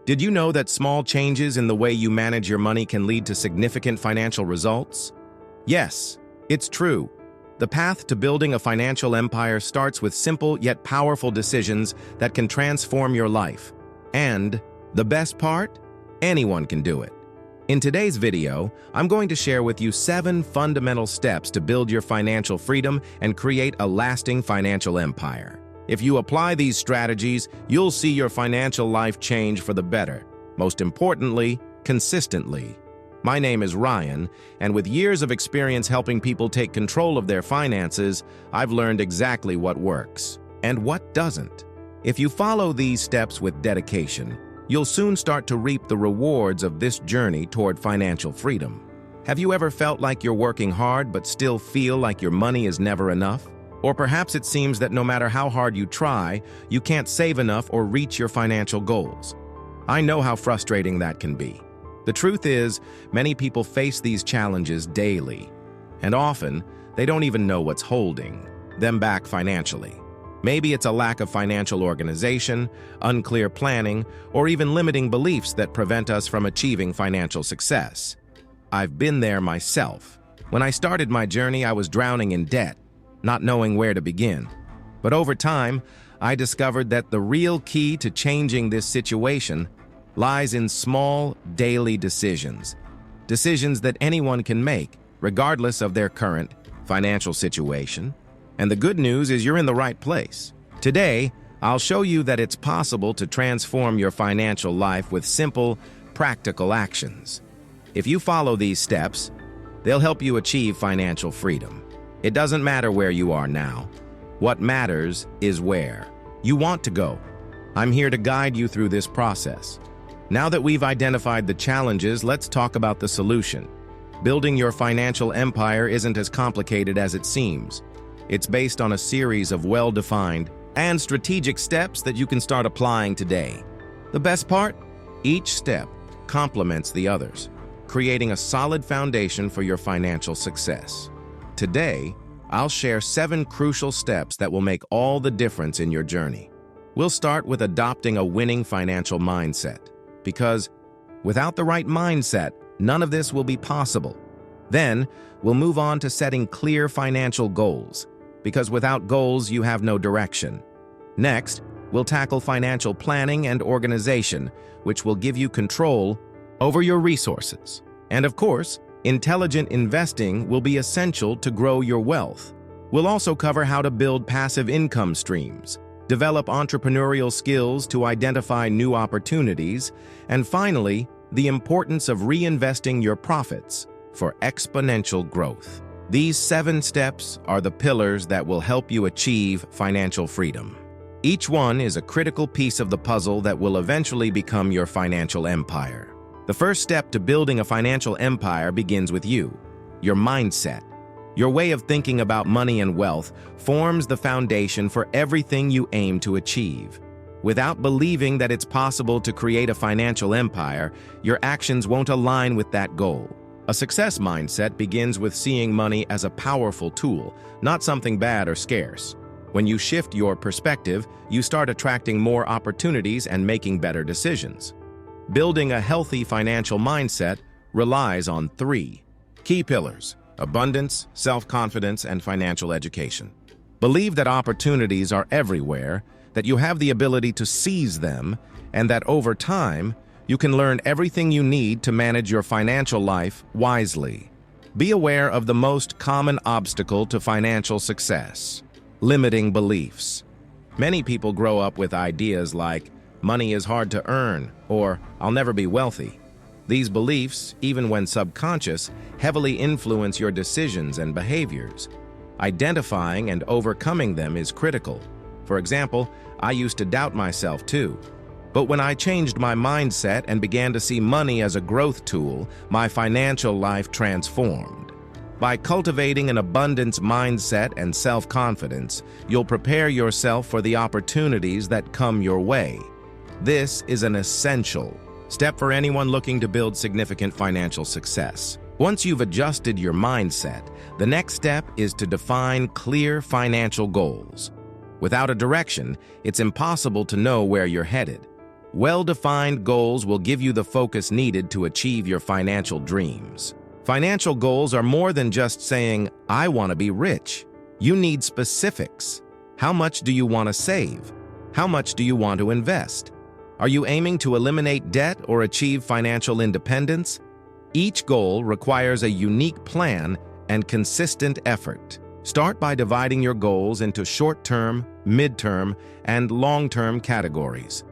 Did you know that small changes in the way you manage your money can lead to significant financial results? Yes, it's true. The path to building a financial empire starts with simple yet powerful decisions that can transform your life. And the best part? Anyone can do it. In today's video, I'm going to share with you 7 fundamental steps to build your financial freedom and create a lasting financial empire. If you apply these strategies, you'll see your financial life change for the better. Most importantly, consistently. My name is Ryan, and with years of experience helping people take control of their finances, I've learned exactly what works and what doesn't. If you follow these steps with dedication, you'll soon start to reap the rewards of this journey toward financial freedom. Have you ever felt like you're working hard but still feel like your money is never enough? Or perhaps it seems that no matter how hard you try, you can't save enough or reach your financial goals. I know how frustrating that can be. The truth is, many people face these challenges daily, and often they don't even know what's holding them back financially. Maybe it's a lack of financial organization, unclear planning, or even limiting beliefs that prevent us from achieving financial success. I've been there myself. When I started my journey, I was drowning in debt, not knowing where to begin. But over time, I discovered that the real key to changing this situation lies in small, daily decisions. Decisions that anyone can make, regardless of their current financial situation. And the good news is you're in the right place. Today, I'll show you that it's possible to transform your financial life with simple, practical actions. If you follow these steps, they'll help you achieve financial freedom. It doesn't matter where you are now. What matters is where you want to go. I'm here to guide you through this process. Now that we've identified the challenges, let's talk about the solution. Building your financial empire isn't as complicated as it seems. It's based on a series of well-defined and strategic steps that you can start applying today. The best part? Each step complements the others, creating a solid foundation for your financial success. Today, I'll share 7 crucial steps that will make all the difference in your journey. We'll start with adopting a winning financial mindset, because without the right mindset, none of this will be possible. Then, we'll move on to setting clear financial goals, because without goals, you have no direction. Next, we'll tackle financial planning and organization, which will give you control over your resources. And of course, intelligent investing will be essential to grow your wealth. We'll also cover how to build passive income streams, develop entrepreneurial skills to identify new opportunities, and finally, the importance of reinvesting your profits for exponential growth. These 7 steps are the pillars that will help you achieve financial freedom. Each one is a critical piece of the puzzle that will eventually become your financial empire. The first step to building a financial empire begins with you, your mindset. Your way of thinking about money and wealth forms the foundation for everything you aim to achieve. Without believing that it's possible to create a financial empire, your actions won't align with that goal. A success mindset begins with seeing money as a powerful tool, not something bad or scarce. When you shift your perspective, you start attracting more opportunities and making better decisions. Building a healthy financial mindset relies on 3 key pillars: abundance, self-confidence, and financial education. Believe that opportunities are everywhere, that you have the ability to seize them, and that over time, you can learn everything you need to manage your financial life wisely. Be aware of the most common obstacle to financial success: limiting beliefs. Many people grow up with ideas like, money is hard to earn, or I'll never be wealthy. These beliefs, even when subconscious, heavily influence your decisions and behaviors. Identifying and overcoming them is critical. For example, I used to doubt myself too. But when I changed my mindset and began to see money as a growth tool, my financial life transformed. By cultivating an abundance mindset and self-confidence, you'll prepare yourself for the opportunities that come your way. This is an essential step for anyone looking to build significant financial success. Once you've adjusted your mindset, the next step is to define clear financial goals. Without a direction, it's impossible to know where you're headed. Well-defined goals will give you the focus needed to achieve your financial dreams. Financial goals are more than just saying, "I want to be rich." You need specifics. How much do you want to save? How much do you want to invest? Are you aiming to eliminate debt or achieve financial independence? Each goal requires a unique plan and consistent effort. Start by dividing your goals into short-term, mid-term, and long-term categories.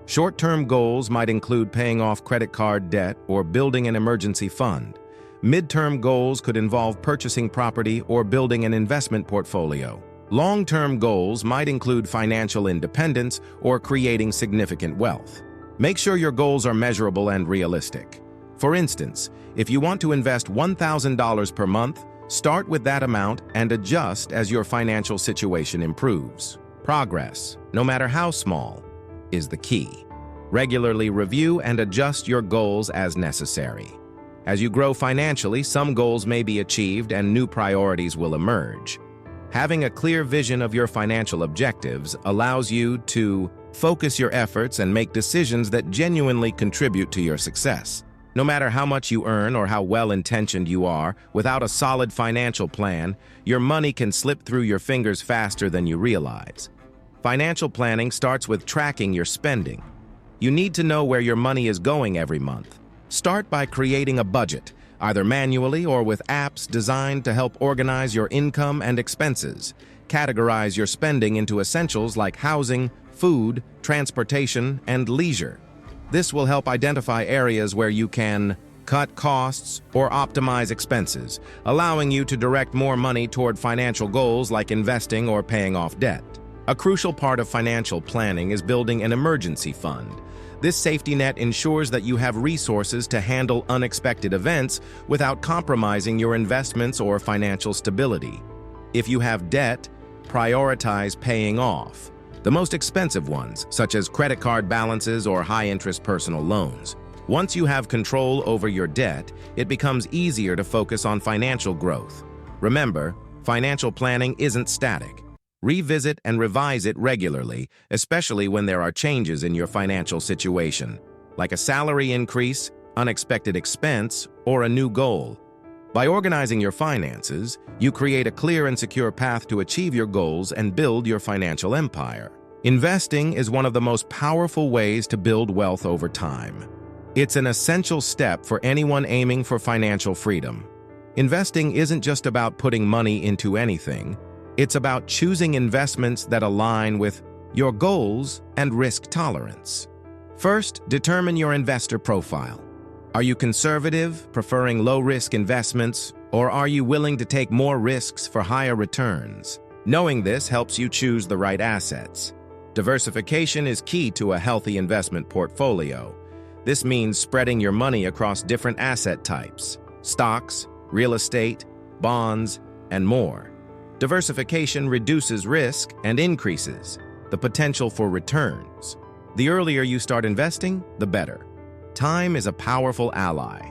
Short-term goals might include paying off credit card debt or building an emergency fund. Mid-term goals could involve purchasing property or building an investment portfolio. Long-term goals might include financial independence or creating significant wealth. Make sure your goals are measurable and realistic. For instance, if you want to invest $1,000 per month, start with that amount and adjust as your financial situation improves. Progress, no matter how small, is the key. Regularly review and adjust your goals as necessary. As you grow financially, some goals may be achieved and new priorities will emerge. Having a clear vision of your financial objectives allows you to focus your efforts and make decisions that genuinely contribute to your success. No matter how much you earn or how well-intentioned you are, without a solid financial plan, your money can slip through your fingers faster than you realize. Financial planning starts with tracking your spending. You need to know where your money is going every month. Start by creating a budget, either manually or with apps designed to help organize your income and expenses. Categorize your spending into essentials like housing, food, transportation, and leisure. This will help identify areas where you can cut costs or optimize expenses, allowing you to direct more money toward financial goals like investing or paying off debt. A crucial part of financial planning is building an emergency fund. This safety net ensures that you have resources to handle unexpected events without compromising your investments or financial stability. If you have debt, prioritize paying off the most expensive ones, such as credit card balances or high-interest personal loans. Once you have control over your debt, it becomes easier to focus on financial growth. Remember, financial planning isn't static. Revisit and revise it regularly, especially when there are changes in your financial situation, like a salary increase, unexpected expense, or a new goal. By organizing your finances, you create a clear and secure path to achieve your goals and build your financial empire. Investing is one of the most powerful ways to build wealth over time. It's an essential step for anyone aiming for financial freedom. Investing isn't just about putting money into anything. It's about choosing investments that align with your goals and risk tolerance. First, determine your investor profile. Are you conservative, preferring low-risk investments, or are you willing to take more risks for higher returns? Knowing this helps you choose the right assets. Diversification is key to a healthy investment portfolio. This means spreading your money across different asset types: stocks, real estate, bonds, and more. Diversification reduces risk and increases the potential for returns. The earlier you start investing, the better. Time is a powerful ally.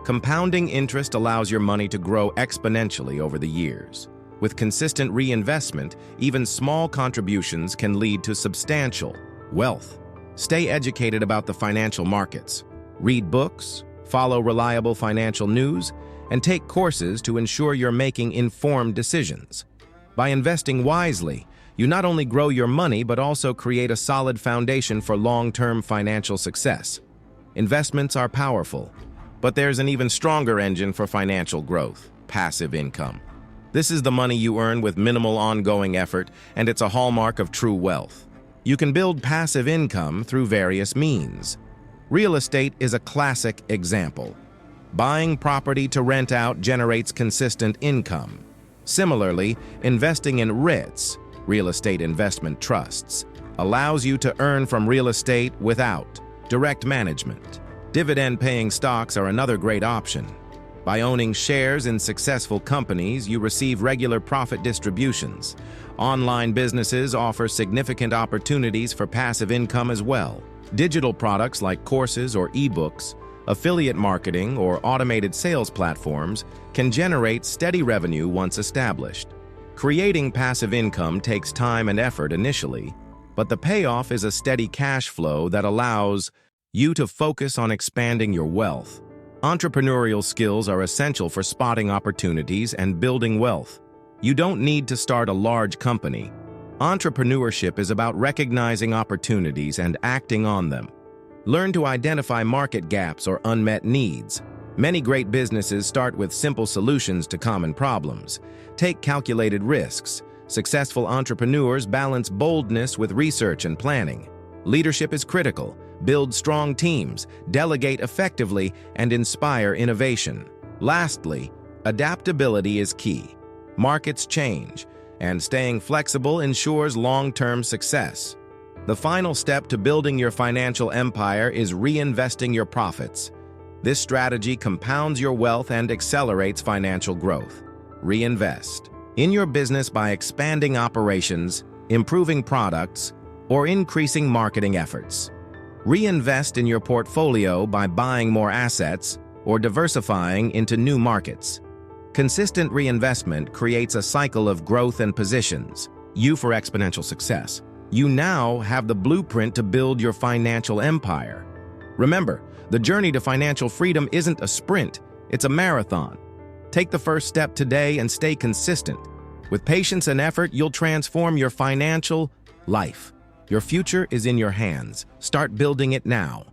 Compounding interest allows your money to grow exponentially over the years. With consistent reinvestment, even small contributions can lead to substantial wealth. Stay educated about the financial markets. Read books, follow reliable financial news, and take courses to ensure you're making informed decisions. By investing wisely, you not only grow your money but also create a solid foundation for long-term financial success. Investments are powerful, but there's an even stronger engine for financial growth: passive income. This is the money you earn with minimal ongoing effort, and it's a hallmark of true wealth. You can build passive income through various means. Real estate is a classic example. Buying property to rent out generates consistent income. Similarly, investing in REITs, real estate investment trusts, allows you to earn from real estate without direct management. Dividend-paying stocks are another great option. By owning shares in successful companies, you receive regular profit distributions. Online businesses offer significant opportunities for passive income as well. Digital products like courses or ebooks, affiliate marketing, or automated sales platforms can generate steady revenue once established. Creating passive income takes time and effort initially, but the payoff is a steady cash flow that allows you to focus on expanding your wealth. Entrepreneurial skills are essential for spotting opportunities and building wealth. You don't need to start a large company. Entrepreneurship is about recognizing opportunities and acting on them. Learn to identify market gaps or unmet needs. Many great businesses start with simple solutions to common problems. Take calculated risks. Successful entrepreneurs balance boldness with research and planning. Leadership is critical. Build strong teams, delegate effectively, and inspire innovation. Lastly, adaptability is key. Markets change, and staying flexible ensures long-term success. The final step to building your financial empire is reinvesting your profits. This strategy compounds your wealth and accelerates financial growth. Reinvest in your business by expanding operations, improving products, or increasing marketing efforts. Reinvest in your portfolio by buying more assets or diversifying into new markets. Consistent reinvestment creates a cycle of growth and positions you for exponential success. You now have the blueprint to build your financial empire. Remember, the journey to financial freedom isn't a sprint, it's a marathon. Take the first step today and stay consistent. With patience and effort, you'll transform your financial life. Your future is in your hands. Start building it now.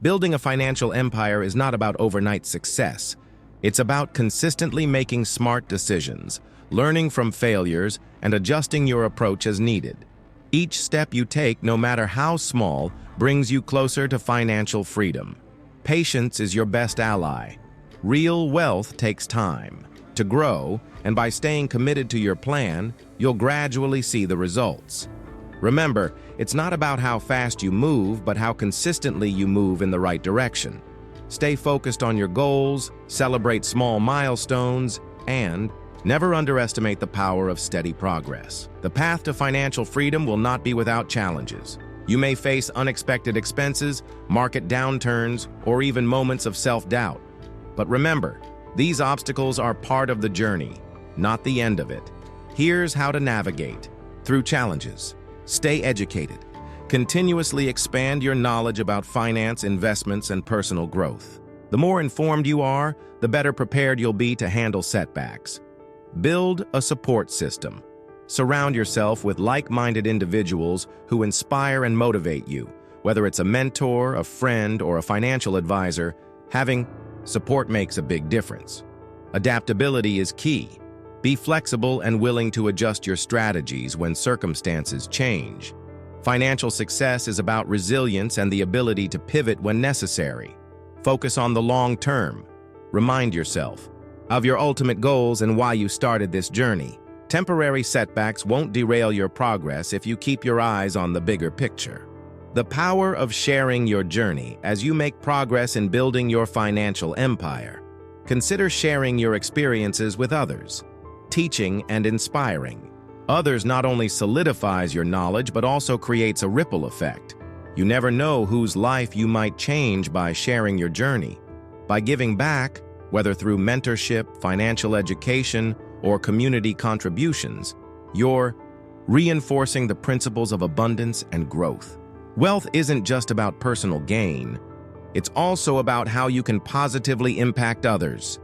Building a financial empire is not about overnight success. It's about consistently making smart decisions, learning from failures, and adjusting your approach as needed. Each step you take, no matter how small, brings you closer to financial freedom. Patience is your best ally. Real wealth takes time to grow, and by staying committed to your plan, you'll gradually see the results. Remember, it's not about how fast you move, but how consistently you move in the right direction. Stay focused on your goals, celebrate small milestones, and never underestimate the power of steady progress. The path to financial freedom will not be without challenges. You may face unexpected expenses, market downturns, or even moments of self-doubt. But remember, these obstacles are part of the journey, not the end of it. Here's how to navigate through challenges. Stay educated. Continuously expand your knowledge about finance, investments, and personal growth. The more informed you are, the better prepared you'll be to handle setbacks. Build a support system. Surround yourself with like-minded individuals who inspire and motivate you. Whether it's a mentor, a friend, or a financial advisor, having support makes a big difference. Adaptability is key. Be flexible and willing to adjust your strategies when circumstances change. Financial success is about resilience and the ability to pivot when necessary. Focus on the long term. Remind yourself of your ultimate goals and why you started this journey. Temporary setbacks won't derail your progress if you keep your eyes on the bigger picture. The power of sharing your journey as you make progress in building your financial empire. Consider sharing your experiences with others. Teaching and inspiring others not only solidifies your knowledge but also creates a ripple effect. You never know whose life you might change by sharing your journey. By giving back, whether through mentorship, financial education, or community contributions, you're reinforcing the principles of abundance and growth. Wealth isn't just about personal gain. It's also about how you can positively impact others.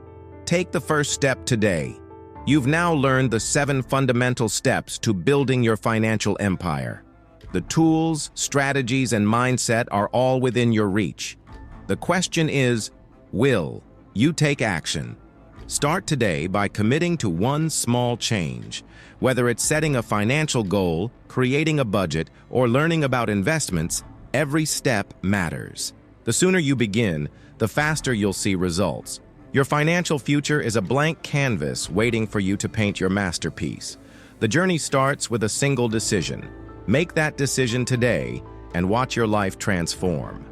Take the first step today. You've now learned the 7 fundamental steps to building your financial empire. The tools, strategies, and mindset are all within your reach. The question is, will you take action? Start today by committing to one small change. Whether it's setting a financial goal, creating a budget, or learning about investments, every step matters. The sooner you begin, the faster you'll see results. Your financial future is a blank canvas waiting for you to paint your masterpiece. The journey starts with a single decision. Make that decision today and watch your life transform.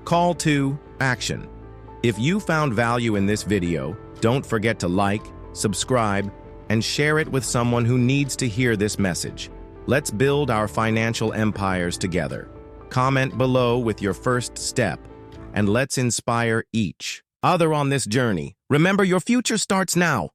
Call to action. If you found value in this video, don't forget to like, subscribe, and share it with someone who needs to hear this message. Let's build our financial empires together. Comment below with your first step, and let's inspire each other on this journey. Remember, your future starts now.